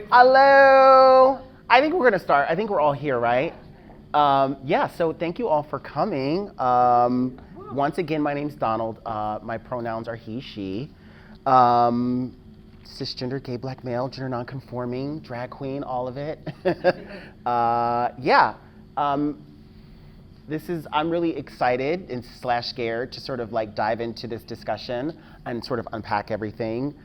Hello. I think we're gonna start. I think we're all here, right? Yeah. So thank you all for coming. Once again, my name's Donald. My pronouns are he, she. Cisgender, gay, black male, gender nonconforming, drag queen, all of it. Yeah. I'm really excited and / scared to sort of like dive into this discussion and sort of unpack everything.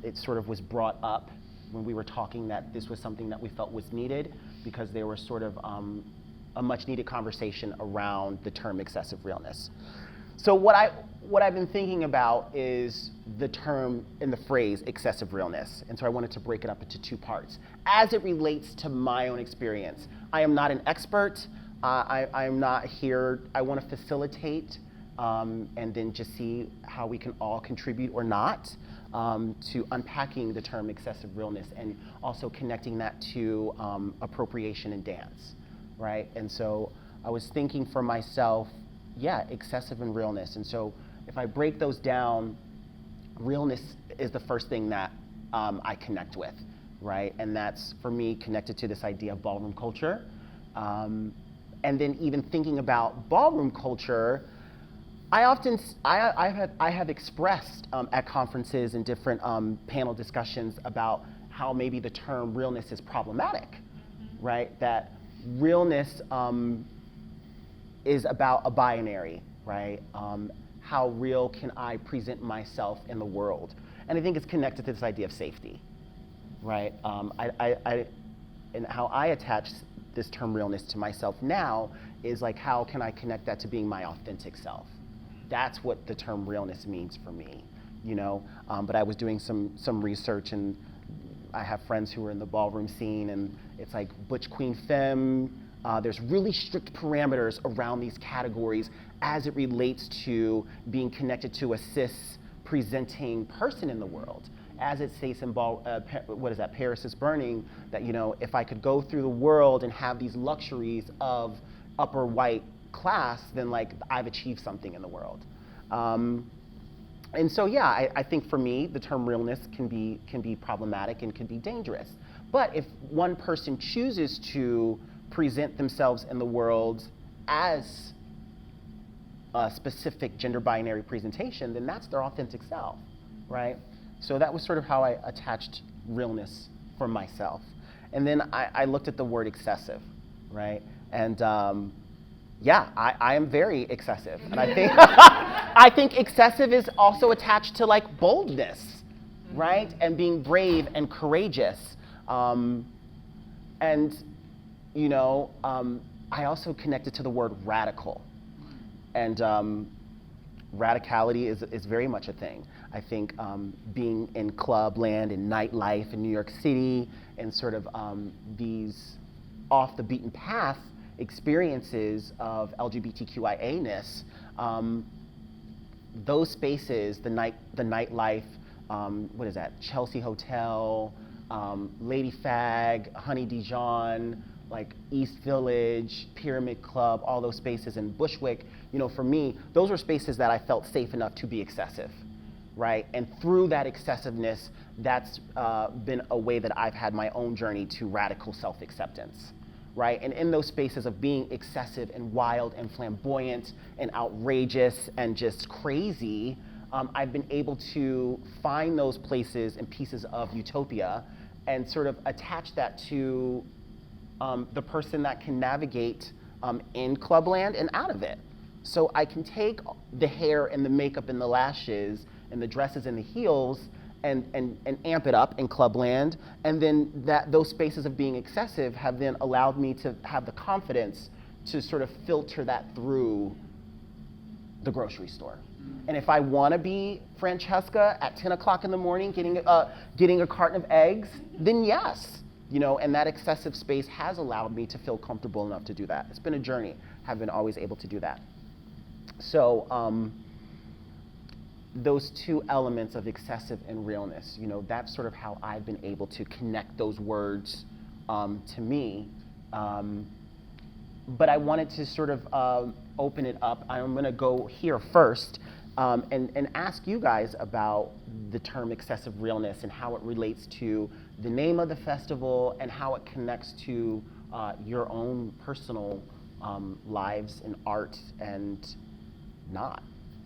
It sort of was brought up when we were talking that this was something that we felt was needed because there was sort of a much needed conversation around the term excessive realness. So what I've been thinking about is the term and the phrase excessive realness. And so I wanted to break it up into two parts as it relates to my own experience. I am not an expert. I'm not here. I want to facilitate and then just see how we can all contribute or not to unpacking the term excessive realness and also connecting that to appropriation and dance, right? And so I was thinking for myself, yeah, excessive and realness. And so if I break those down, realness is the first thing that I connect with, right? And that's, for me, connected to this idea of ballroom culture. And then even thinking about ballroom culture, I have expressed at conferences and different panel discussions about how maybe the term realness is problematic, right? That realness is about a binary, right? How real can I present myself in the world? And I think it's connected to this idea of safety, right? And how I attach this term realness to myself now is like, how can I connect that to being my authentic self? That's what the term realness means for me, you know? But I was doing some research, and I have friends who are in the ballroom scene, and it's like butch, queen, femme. There's really strict parameters around these categories as it relates to being connected to a cis presenting person in the world. As it states in Paris is Burning, that, you know, if I could go through the world and have these luxuries of upper white class, then like I've achieved something in the world. And so yeah, I think for me the term realness can be problematic and can be dangerous. But if one person chooses to present themselves in the world as a specific gender binary presentation, then that's their authentic self, right? So that was sort of how I attached realness for myself. And then I looked at the word excessive, right? And yeah, I am very excessive. And I think I think excessive is also attached to like boldness, right? And being brave and courageous. And you know, I also connected to the word radical. And radicality is very much a thing. I think being in club land and nightlife in New York City and sort of these off the beaten path experiences of LGBTQIA-ness, those spaces, the nightlife, what is that, Chelsea Hotel, Lady Fag, Honey Dijon, like East Village, Pyramid Club, all those spaces in Bushwick, you know, for me, those were spaces that I felt safe enough to be excessive, right? And through that excessiveness, that's been a way that I've had my own journey to radical self-acceptance, right? And in those spaces of being excessive and wild and flamboyant and outrageous and just crazy, I've been able to find those places and pieces of utopia and sort of attach that to the person that can navigate in clubland and out of it. So I can take the hair and the makeup and the lashes and the dresses and the heels and amp it up in clubland, and then those spaces of being excessive have then allowed me to have the confidence to sort of filter that through the grocery store. And if I want to be Francesca at 10 o'clock in the morning getting a carton of eggs, then yes. You know, and that excessive space has allowed me to feel comfortable enough to do that. It's been a journey. Have been always able to do that. So those two elements of excessive and realness, you know, that's sort of how I've been able to connect those words to me. But I wanted to sort of open it up. I'm going to go here first and ask you guys about the term excessive realness and how it relates to the name of the festival and how it connects to your own personal lives and art and not.